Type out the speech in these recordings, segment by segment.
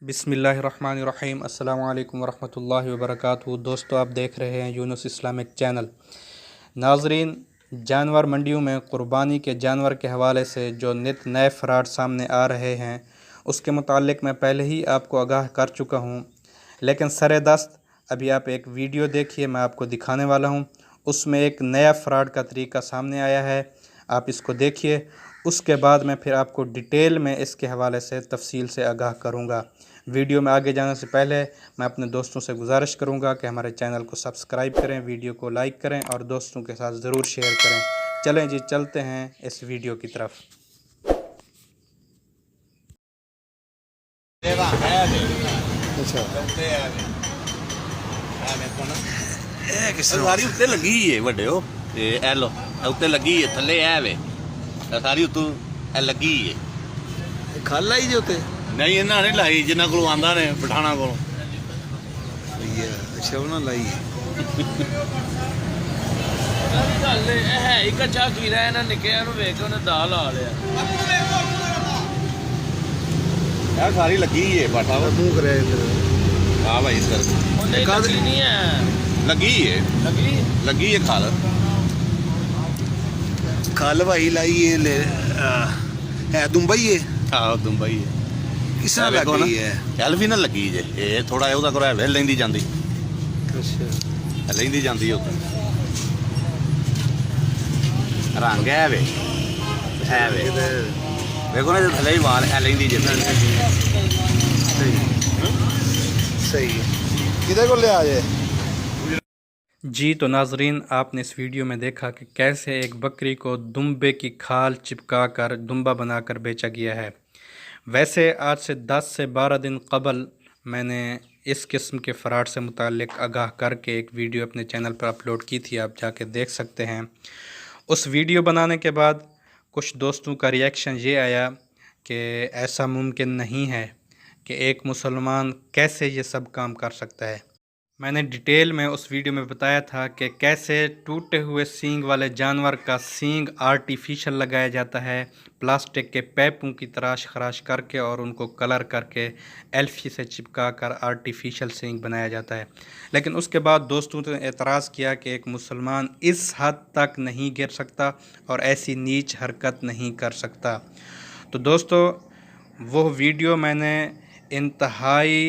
बिस्मिल्लाहिर्रहमानिर्रहीम। अस्सलाम वालेकुम वरहमतुल्लाहि वबरकातुहू। दोस्तों, आप देख रहे हैं यूनुस इस्लामिक चैनल। नाजरीन, जानवर मंडियों में क़ुरबानी के जानवर के हवाले से जो नित नए फ़्रॉड सामने आ रहे हैं उसके मुतालिक मैं पहले ही आपको आगाह कर चुका हूँ, लेकिन सरेदस्त अभी आप एक वीडियो देखिए, मैं आपको दिखाने वाला हूँ। उसमें एक नया फ़्रॉड का तरीका सामने आया है, आप इसको देखिए। उसके बाद मैं फिर आपको डिटेल में इसके हवाले से तफसील से आगाह करूँगा। वीडियो में आगे जाने से पहले मैं अपने दोस्तों से गुजारिश करूंगा कि हमारे चैनल को सब्सक्राइब करें, वीडियो को लाइक करें और दोस्तों के साथ ज़रूर शेयर करें। चलें जी, चलते हैं इस वीडियो की तरफ। सारी उत्ते लगी है वड्डे एलो उत्ते लगी है थले है सारी उतों लगी है खल आई जो ते नहीं इन्हों ने लाई जिन्हों को आंदा ने पठाना को अच्छा उन्होंने लाई है ही कच्चा कीड़ा है निक्के वेख उन्हें दा ला लिया यार सारी लगी है बाटा मुंह करे हाँ भाई इस कर लगी नहीं है लगी है खाल खल भाई लाई है दुबई है हाँ दुबई है किस तरह लग गई है हेल्प ही ना लगी जे ये थोड़ा ਉਹਦਾ ਕਰੋ ਹੈ ਲੈਂਦੀ ਜਾਂਦੀ अच्छा ਲੈਂਦੀ ਜਾਂਦੀ ਉਹ ਰੰਗ ਹੈ ਵੇ ਵੇਖੋ ਨਾ ਜੇ ਥੱਲੇ ਹੀ ਵਾਲ ਹੈ ਲੈਂਦੀ ਜੇ सही है किधर को ले आ जाए। जी तो नाजरीन, आपने इस वीडियो में देखा कि कैसे एक बकरी को दुम्बे की खाल चिपका कर दुम्बा बनाकर बेचा गया है। वैसे आज से 10 से 12 दिन कबल मैंने इस किस्म के फ़्रॉड से मुताल्लिक़ आगाह करके एक वीडियो अपने चैनल पर अपलोड की थी, आप जाके देख सकते हैं। उस वीडियो बनाने के बाद कुछ दोस्तों का रिएक्शन ये आया कि ऐसा मुमकिन नहीं है कि एक मुसलमान कैसे ये सब काम कर सकता है। मैंने डिटेल में उस वीडियो में बताया था कि कैसे टूटे हुए सींग वाले जानवर का सींग आर्टिफिशियल लगाया जाता है, प्लास्टिक के पैपों की तराश खराश करके और उनको कलर करके एल्फी से चिपका कर आर्टिफिशियल सींग बनाया जाता है। लेकिन उसके बाद दोस्तों ने एतराज़ किया कि एक मुसलमान इस हद तक नहीं गिर सकता और ऐसी नीच हरकत नहीं कर सकता। तो दोस्तों, वो वीडियो मैंने इंतहाई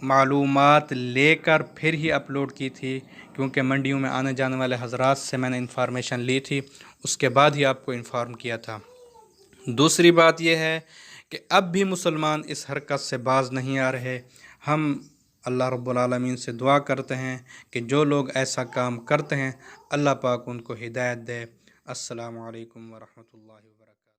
मालूमात लेकर फिर ही अपलोड की थी, क्योंकि मंडियों में आने जाने वाले हज़रात से मैंने इन्फॉर्मेशन ली थी, उसके बाद ही आपको इन्फॉर्म किया था। दूसरी बात यह है कि अब भी मुसलमान इस हरकत से बाज नहीं आ रहे। हम अल्लाह रब्बुल आलमीन से दुआ करते हैं कि जो लोग ऐसा काम करते हैं अल्लाह पाक उनको हिदायत दे। अस्सलामु अलैकुम वरहमतुल्लाहि वबरकातुहू।